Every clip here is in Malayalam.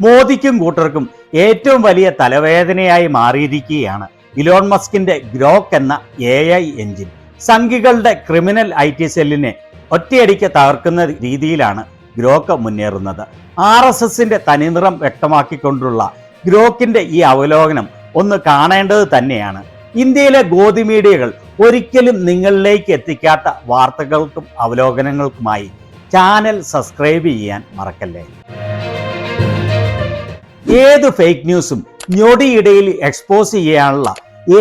മോദിക്കും കൂട്ടർക്കും ഏറ്റവും വലിയ തലവേദനയായി മാറിയിരിക്കുകയാണ് ഇലോൺ മസ്കിന്റെ ഗ്രോക്ക് എന്ന AI എഞ്ചിൻ. സംഘികളുടെ ക്രിമിനൽ IT സെല്ലിനെ ഒറ്റയടിക്ക് തകർക്കുന്ന രീതിയിലാണ് ഗ്രോക്ക് മുന്നേറുന്നത്. RSSന്റെ തനിനിറം വ്യക്തമാക്കിക്കൊണ്ടുള്ള ഗ്രോക്കിന്റെ ഈ അവലോകനം ഒന്ന് കാണേണ്ടത് തന്നെയാണ്. ഇന്ത്യയിലെ ഗോതി മീഡിയകൾ ഒരിക്കലും നിങ്ങളിലേക്ക് എത്തിക്കാത്ത വാർത്തകൾക്കും അവലോകനങ്ങൾക്കുമായി ചാനൽ സബ്സ്ക്രൈബ് ചെയ്യാൻ മറക്കല്ലേ. ഏത് ഫേക്ക് ന്യൂസും ഞൊടിയിടയിൽ എക്സ്പോസ് ചെയ്യാനുള്ള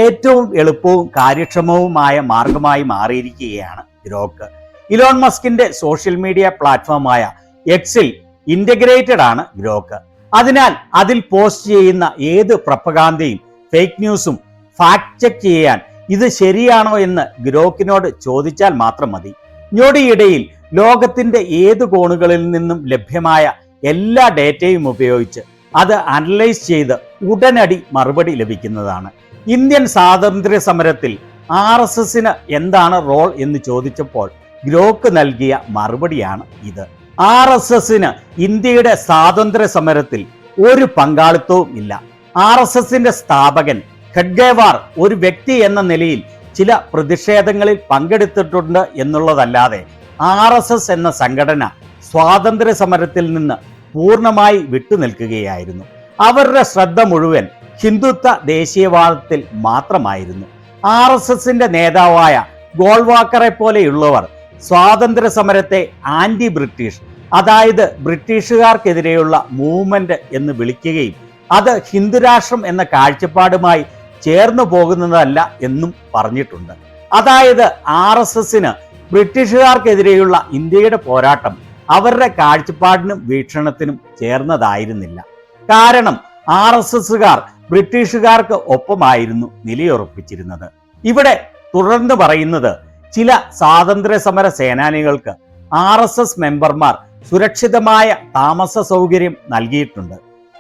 ഏറ്റവും എളുപ്പവും കാര്യക്ഷമവുമായ മാർഗമായി മാറിയിരിക്കുകയാണ് ഗ്രോക്ക്. ഇലോൺ മസ്കിന്റെ സോഷ്യൽ മീഡിയ പ്ലാറ്റ്ഫോമായ എക്സിൽ ഇന്റഗ്രേറ്റഡ് ആണ് ഗ്രോക്ക്. അതിനാൽ അതിൽ പോസ്റ്റ് ചെയ്യുന്ന ഏത് പ്രൊപ്പഗാൻഡയും ഫേക്ക് ന്യൂസും ഫാക്ട് ചെക്ക് ചെയ്യാൻ ഇത് ശരിയാണോ എന്ന് ഗ്രോക്കിനോട് ചോദിച്ചാൽ മാത്രം മതി. ഞൊടിയിടയിൽ ലോകത്തിന്റെ ഏത് കോണുകളിൽ നിന്നും ലഭ്യമായ എല്ലാ ഡേറ്റയും ഉപയോഗിച്ച് അത് അനലൈസ് ചെയ്ത് ഉടനടി മറുപടി ലഭിക്കുന്നതാണ്. ഇന്ത്യൻ സ്വാതന്ത്ര്യ സമരത്തിൽ RSSന് എന്താണ് റോൾ എന്ന് ചോദിച്ചപ്പോൾ ഗ്രോക്ക് നൽകിയ മറുപടിയാണ് ഇത്. RSSന് ഇന്ത്യയുടെ സ്വാതന്ത്ര്യ സമരത്തിൽ ഒരു പങ്കാളിത്തവും ഇല്ല. RSSന്റെ സ്ഥാപകൻ ഖഡ്ഗേവാർ ഒരു വ്യക്തി എന്ന നിലയിൽ ചില പ്രതിഷേധങ്ങളിൽ പങ്കെടുത്തിട്ടുണ്ട് എന്നുള്ളതല്ലാതെ RSS എന്ന സംഘടന സ്വാതന്ത്ര്യ സമരത്തിൽ നിന്ന് പൂർണ്ണമായി വിട്ടുനിൽക്കുകയായിരുന്നു. അവരുടെ ശ്രദ്ധ മുഴുവൻ ഹിന്ദുത്വ ദേശീയവാദത്തിൽ മാത്രമായിരുന്നു. RSSന്റെ നേതാവായ ഗോൾവാക്കറെ പോലെയുള്ളവർ സ്വാതന്ത്ര്യ സമരത്തെ ആന്റി ബ്രിട്ടീഷ്, അതായത് ബ്രിട്ടീഷുകാർക്കെതിരെയുള്ള മൂവ്മെന്റ് എന്ന് വിളിക്കുകയും അത് ഹിന്ദുരാഷ്ട്രം എന്ന കാഴ്ചപ്പാടുമായി ചേർന്നു പോകുന്നതല്ല എന്നും പറഞ്ഞിട്ടുണ്ട്. അതായത് RSSന് ബ്രിട്ടീഷുകാർക്കെതിരെയുള്ള ഇന്ത്യയുടെ പോരാട്ടം അവരുടെ കാഴ്ചപ്പാടിനും വീക്ഷണത്തിനും ചേർന്നതായിരുന്നില്ല. കാരണം RSSകാർ ബ്രിട്ടീഷുകാർക്ക് ഒപ്പമായിരുന്നു നിലയുറപ്പിച്ചിരുന്നത്. ഇവിടെ തുടർന്ന് പറയുന്നത്, ചില സ്വാതന്ത്ര്യ സമര സേനാനികൾക്ക് RSS മെമ്പർമാർ സുരക്ഷിതമായ താമസ സൗകര്യം നൽകിയിട്ടുണ്ട്.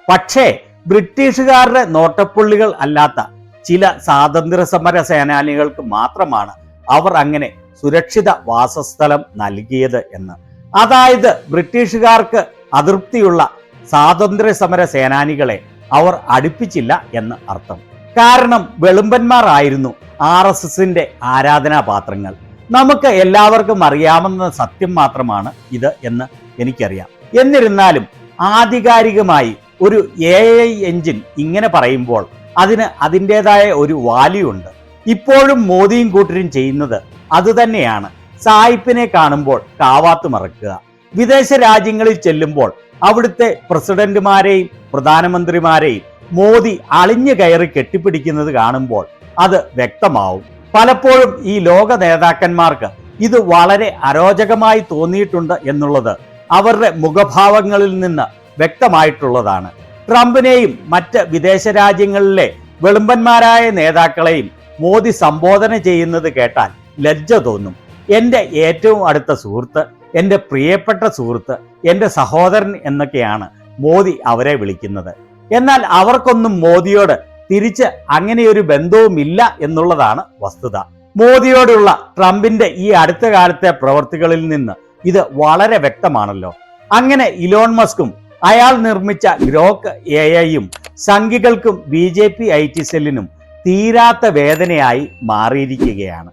പക്ഷേ ബ്രിട്ടീഷുകാരുടെ നോട്ടപ്പുള്ളികൾ അല്ലാത്ത ചില സ്വാതന്ത്ര്യ സമര സേനാനികൾക്ക് മാത്രമാണ് അവർ അങ്ങനെ സുരക്ഷിത വാസസ്ഥലം നൽകിയത് എന്ന്. അതായത് ബ്രിട്ടീഷുകാർക്ക് അതൃപ്തിയുള്ള സ്വാതന്ത്ര്യ സമര സേനാനികളെ അവർ അടുപ്പിച്ചില്ല എന്ന് അർത്ഥം. കാരണം വെളുമ്പന്മാർ ആയിരുന്നു RSSന്റെ ആരാധനാപാത്രങ്ങൾ. നമുക്ക് എല്ലാവർക്കും അറിയാവുന്ന സത്യം മാത്രമാണ് ഇത് എന്ന് എനിക്കറിയാം. എന്നിരുന്നാലും ആധികാരികമായി ഒരു AI എഞ്ചിൻ ഇങ്ങനെ പറയുമ്പോൾ അതിന് അതിൻ്റെതായ ഒരു വാല്യൂ ഉണ്ട്. ഇപ്പോഴും മോദിയും കൂട്ടരും ചെയ്യുന്നത് അതുതന്നെയാണ്. സായിപ്പിനെ കാണുമ്പോൾ കാവാത്ത് മറക്കുക. വിദേശ രാജ്യങ്ങളിൽ ചെല്ലുമ്പോൾ അവിടുത്തെ പ്രസിഡന്റുമാരെയും പ്രധാനമന്ത്രിമാരെയും മോദി അളിഞ്ഞു കയറി കെട്ടിപ്പിടിക്കുന്നത് കാണുമ്പോൾ അത് വ്യക്തമാവും. പലപ്പോഴും ഈ ലോക നേതാക്കന്മാർക്ക് ഇത് വളരെ അരോചകമായി തോന്നിയിട്ടുണ്ട് എന്നുള്ളത് അവരുടെ മുഖഭാവങ്ങളിൽ നിന്ന് വ്യക്തമായിട്ടുള്ളതാണ്. ട്രംപിനെയും മറ്റ് വിദേശ രാജ്യങ്ങളിലെ വെളുമ്പന്മാരായ നേതാക്കളെയും മോദി സംബോധന ചെയ്യുന്നത് കേട്ടാൽ ലജ്ജ തോന്നും. എൻ്റെ ഏറ്റവും അടുത്ത സുഹൃത്ത്, എൻ്റെ പ്രിയപ്പെട്ട സുഹൃത്ത്, എൻ്റെ സഹോദരൻ എന്നൊക്കെയാണ് മോദി അവരെ വിളിക്കുന്നത്. എന്നാൽ അവർക്കൊന്നും മോദിയോട് തിരിച്ച് അങ്ങനെയൊരു ബന്ധവുമില്ല എന്നുള്ളതാണ് വസ്തുത. മോദിയോടുള്ള ട്രംപിന്റെ ഈ അടുത്ത കാലത്തെ പ്രവർത്തികളിൽ നിന്ന് ഇത് വളരെ വ്യക്തമാണല്ലോ. അങ്ങനെ ഇലോൺ മസ്കും അയാൾ നിർമ്മിച്ച ഗ്രോക്ക് AIയും സംഘികൾക്കും BJP IT സെല്ലിനും തീരാത്ത വേദനയായി മാറിയിരിക്കുകയാണ്.